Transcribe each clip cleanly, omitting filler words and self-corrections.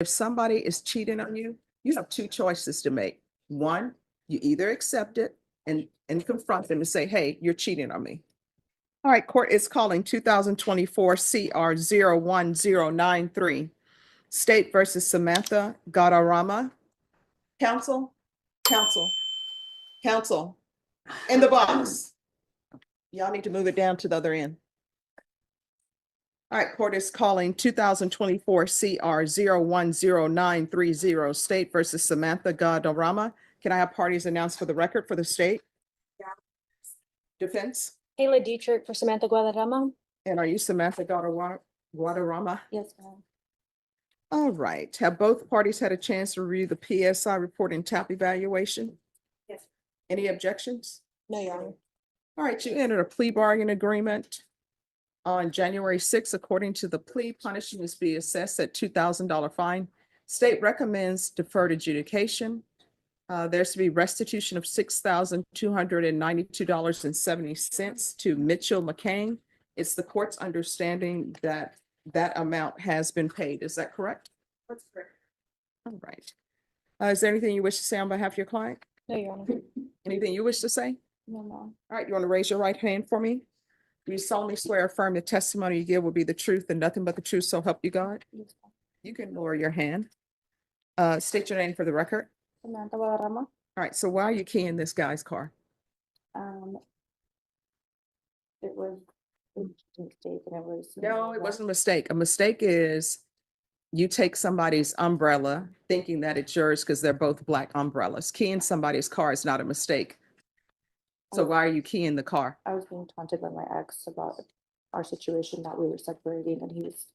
If somebody is cheating on you, you have two choices to make. One, you either accept it and confront them and say, hey, you're cheating on me. All right, court is calling 2024 CR 01093, State versus Samantha Garama. Counsel, counsel, counsel, in the box. Y'all need to move it down to the other end. All right, court is calling 2024 CR 01093, State versus Samantha Garama. Can I have parties announced for the record for the state? Defense? Kayla Dietrich for Samantha Guadarrama. And are you Samantha Guadarrama? Yes, ma'am. All right. Have both parties had a chance to review the PSI report and TAP evaluation? Yes. Any objections? No, Your Honor. All right, you entered a plea bargain agreement on January 6th. According to the plea, punishment is be assessed at $2,000 fine. State recommends deferred adjudication. There's to be restitution of $6,292.70 to Mitchell McCain. It's the court's understanding that that amount has been paid. Is that correct? That's correct. All right. Is there anything you wish to say on behalf of your client? No, Your Honor. Anything you wish to say? No, ma'am. All right, you want to raise your right hand for me? Do you solemnly swear or affirm the testimony you give will be the truth and nothing but the truth, so help you God? Yes, ma'am. You can lower your hand. State your name for the record. Samantha Guadarrama. All right, so why are you keying this guy's car? It was a mistake and it was. No, it wasn't a mistake. A mistake is you take somebody's umbrella thinking that it's yours because they're both black umbrellas. Keying somebody's car is not a mistake. So why are you keying the car? I was being taunted by my ex about our situation, that we were separating, and he was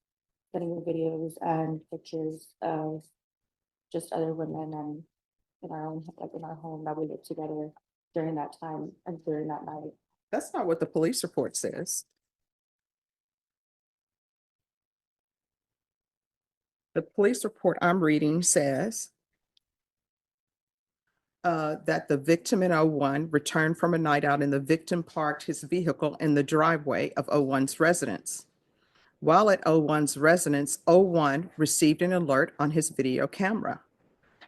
sending me videos and pictures of just other women and in our own, like in our home, that we lived together during that time and during that night. That's not what the police report says. The police report I'm reading says that the victim in 01 returned from a night out and the victim parked his vehicle in the driveway of 01's residence. While at 01's residence, 01 received an alert on his video camera.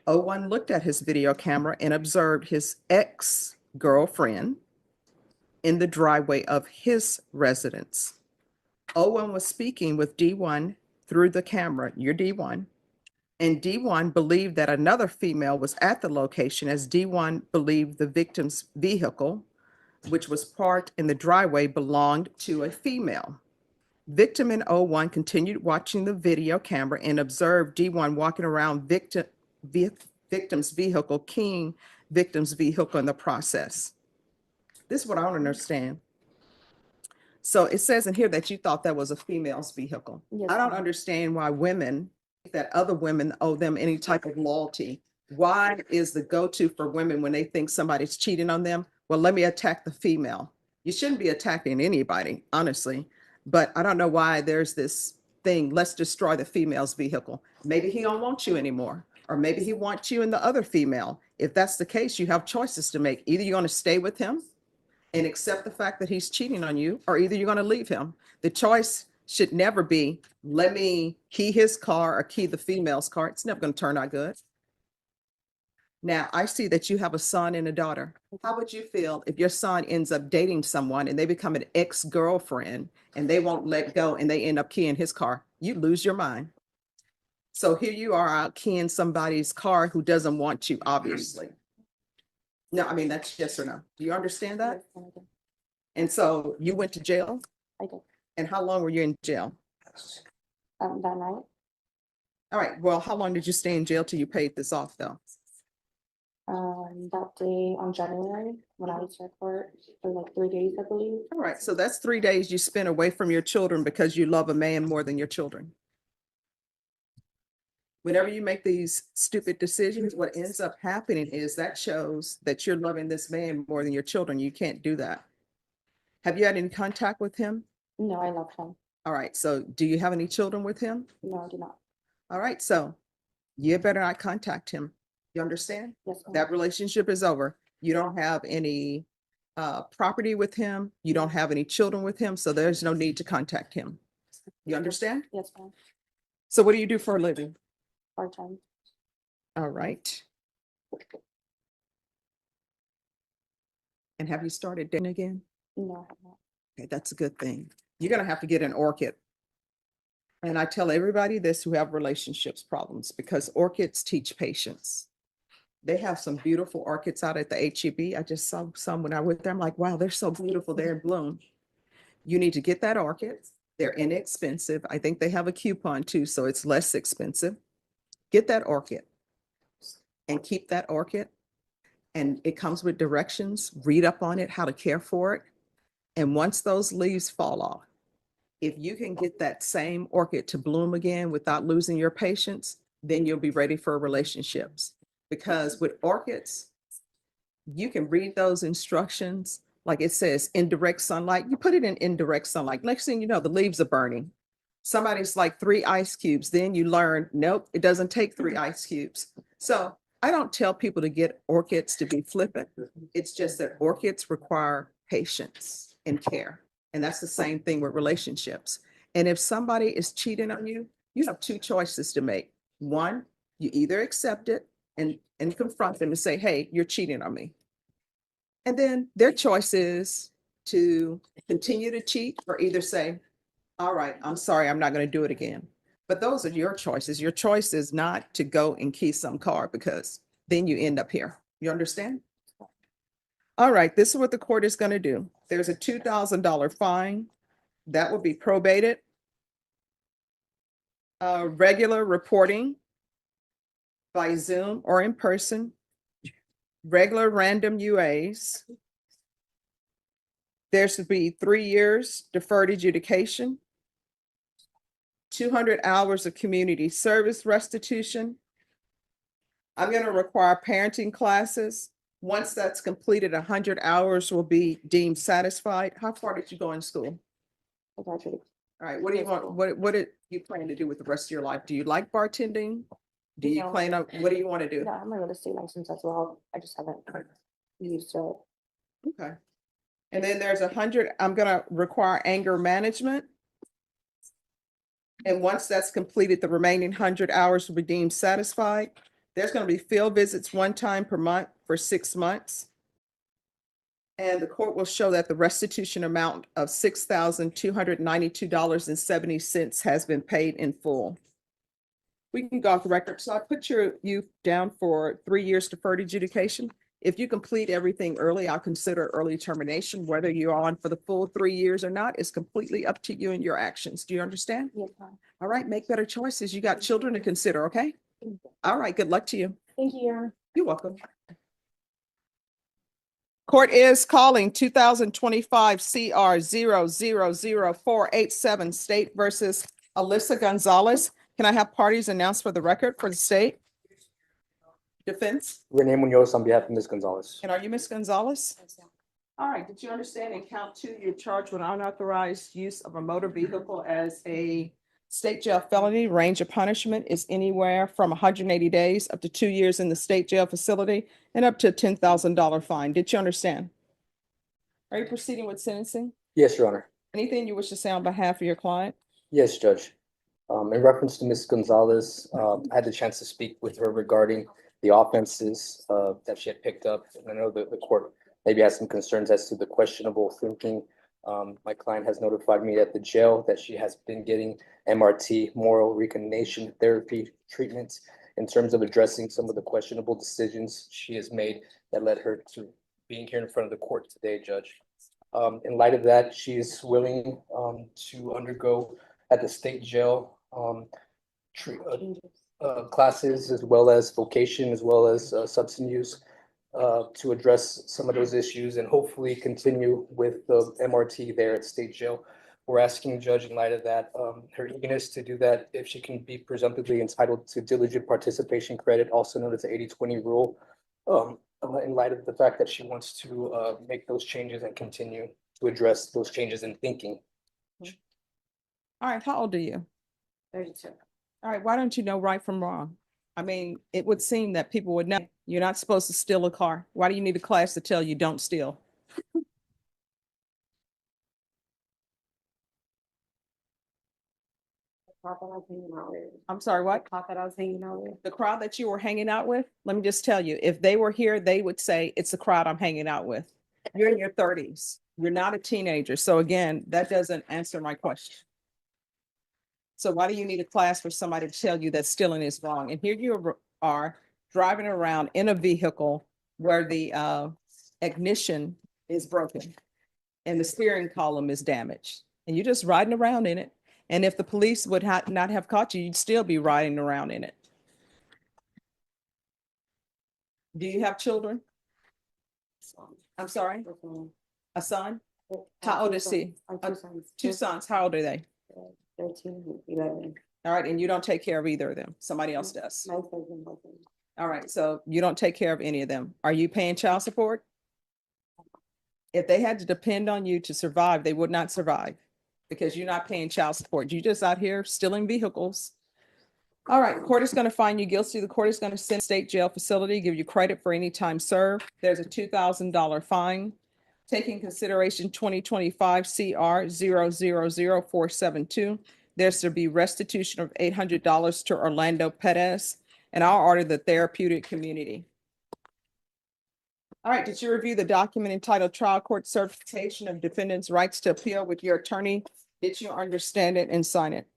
01 looked at his video camera and observed his ex-girlfriend in the driveway of his residence. 01 was speaking with D1 through the camera, your D1, and D1 believed that another female was at the location, as D1 believed the victim's vehicle, which was parked in the driveway, belonged to a female. Victim in 01 continued watching the video camera and observed D1 walking around victim's vehicle, keying victim's vehicle in the process. This is what I don't understand. So it says in here that you thought that was a female's vehicle. Yes, I don't ma'am. understand why women, that other women owe them any type of loyalty. Why is the go-to for women when they think somebody's cheating on them? Well, let me attack the female. You shouldn't be attacking anybody, honestly. But I don't know why there's this thing, let's destroy the female's vehicle. Maybe he don't want you anymore, or maybe he wants you and the other female. If that's the case, you have choices to make. Either you're going to stay with him and accept the fact that he's cheating on you, or either you're going to leave him. The choice should never be, let me key his car or key the female's car. It's never going to turn out good. Now, I see that you have a son and a daughter. How would you feel if your son ends up dating someone and they become an ex-girlfriend and they won't let go and they end up keying his car? You lose your mind. So here you are out keying somebody's car who doesn't want you, obviously. No, I mean, that's yes or no. Do you understand that? Yes, I did. And so you went to jail? I did. And how long were you in jail? That night. All right, well, how long did you stay in jail till you paid this off, though? That day on January, when I was at court, for like 3 days, I believe. All right, so that's 3 days you spent away from your children because you love a man more than your children. Whenever you make these stupid decisions, what ends up happening is that shows that you're loving this man more than your children. You can't do that. Have you had any contact with him? No, I love him. All right, so do you have any children with him? No, I do not. All right, so you better not contact him. You understand? Yes, ma'am. That relationship is over. You don't have any property with him. You don't have any children with him, so there's no need to contact him. You understand? Yes, ma'am. So what do you do for a living? part-time. All right. And have you started dating again? No, I have not. Okay, that's a good thing. You're gonna have to get an orchid. And I tell everybody this who have relationships problems because orchids teach patience. They have some beautiful orchids out at the HEB. I just saw some when I went there. I'm like, wow, they're so beautiful. They're in bloom. You need to get that orchid. They're inexpensive. I think they have a coupon too, so it's less expensive. Get that orchid and keep that orchid. And it comes with directions. Read up on it, how to care for it. And once those leaves fall off, if you can get that same orchid to bloom again without losing your patience, then you'll be ready for relationships. Because with orchids, you can read those instructions, like it says indirect sunlight, you put it in indirect sunlight. Next thing you know, the leaves are burning. Somebody's like 3 ice cubes. Then you learn, nope, it doesn't take 3 ice cubes. So I don't tell people to get orchids to be flippant. It's just that orchids require patience and care. And that's the same thing with relationships. And if somebody is cheating on you, you have 2 choices to make. One, you either accept it and confront them and say, hey, you're cheating on me. And then their choice is to continue to cheat or either say, all right, I'm sorry, I'm not going to do it again. But those are your choices. Your choice is not to go and key some car because then you end up here. You understand? All right, this is what the court is going to do. There's a $2,000 fine that will be probated. Regular reporting by Zoom or in person. Regular random UAs. There should be 3 years deferred adjudication. 200 hours of community service restitution. I'm going to require parenting classes. Once that's completed, 100 hours will be deemed satisfied. How far did you go in school? I graduated. All right, what do you want? What did you plan to do with the rest of your life? Do you like bartending? Do you No. plan on, what do you want to do? No, I'm a real estate license as well. I just haven't used it. Okay. And then there's 100, I'm gonna require anger management. And once that's completed, the remaining 100 hours will be deemed satisfied. There's gonna be field visits 1 time per month for 6 months. And the court will show that the restitution amount of $6,292.70 has been paid in full. We can go off the record. So I put you down for 3 years deferred adjudication. If you complete everything early, I'll consider early termination. Whether you're on for the full 3 years or not is completely up to you and your actions. Do you understand? Yes, ma'am. All right, make better choices. You got children to consider, okay? Thank you. All right, good luck to you. Thank you, Your Honor. You're welcome. Court is calling 2025 CR 0000487 State versus Alyssa Gonzalez. Can I have parties announced for the record for the state? Defense? Renee Munoz on behalf of Ms. Gonzalez. And are you Ms. Gonzalez? All right, did you understand in count 2, you're charged with unauthorized use of a motor vehicle as a state jail felony? Range of punishment is anywhere from 180 days up to 2 years in the state jail facility and up to a $10,000 fine. Did you understand? Are you proceeding with sentencing? Yes, Your Honor. Anything you wish to say on behalf of your client? Yes, Judge. In reference to Ms. Gonzalez, I had the chance to speak with her regarding the offenses that she had picked up. And I know that the court maybe has some concerns as to the questionable thinking. My client has notified me at the jail that she has been getting MRT, moral recognition therapy treatments, in terms of addressing some of the questionable decisions she has made that led her to being here in front of the court today, Judge. In light of that, she is willing to undergo at the state jail classes, as well as vocation, as well as substance use, to address some of those issues and hopefully continue with the MRT there at state jail. We're asking the judge, in light of that, her eagerness to do that, if she can be presumptively entitled to diligent participation credit, also known as the 80-20 rule, in light of the fact that she wants to make those changes and continue to address those changes in thinking. All right, how old are you? 32. All right, why don't you know right from wrong? I mean, it would seem that people would know you're not supposed to steal a car. Why do you need a class to tell you don't steal? Cop that I was hanging out with. I'm sorry, what? Cop that I was hanging out with. The crowd that you were hanging out with, let me just tell you, if they were here, they would say, it's the crowd I'm hanging out with. You're in your thirties. You're not a teenager. So again, that doesn't answer my question. So why do you need a class for somebody to tell you that stealing is wrong? And here you are driving around in a vehicle where the ignition is broken and the steering column is damaged, and you're just riding around in it. And if the police would not have caught you, you'd still be riding around in it. Do you have children? I'm sorry, a son? How old is he? Two sons. Two sons. How old are they? 13, 11. All right, and you don't take care of either of them. Somebody else does. My husband, husband. All right, so you don't take care of any of them. Are you paying child support? If they had to depend on you to survive, they would not survive because you're not paying child support. You're just out here stealing vehicles. All right, court is going to find you guilty. The court is going to send state jail facility, give you credit for any time served. There's a $2,000 fine. Taking consideration 2025 CR 000472, there's to be restitution of $800 to Orlando Perez, and I'll order the therapeutic community. All right, did you review the document entitled Trial Court Certification of Defendant's Rights to Appeal with your attorney? Did you understand it and sign it?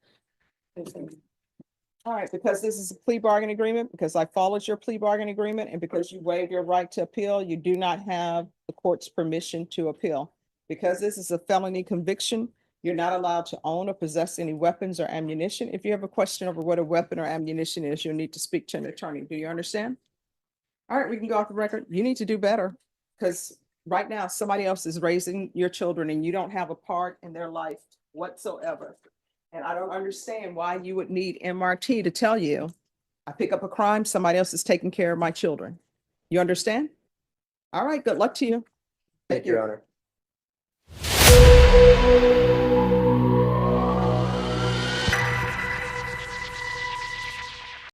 All right, because this is a plea bargain agreement, because I followed your plea bargain agreement, and because you waived your right to appeal, you do not have the court's permission to appeal. Because this is a felony conviction, you're not allowed to own or possess any weapons or ammunition. If you have a question over what a weapon or ammunition is, you'll need to speak to an attorney. Do you understand? All right, we can go off the record. You need to do better, because right now somebody else is raising your children and you don't have a part in their life whatsoever. And I don't understand why you would need MRT to tell you, I pick up a crime, somebody else is taking care of my children. You understand? All right, good luck to you. Thank you, Your Honor.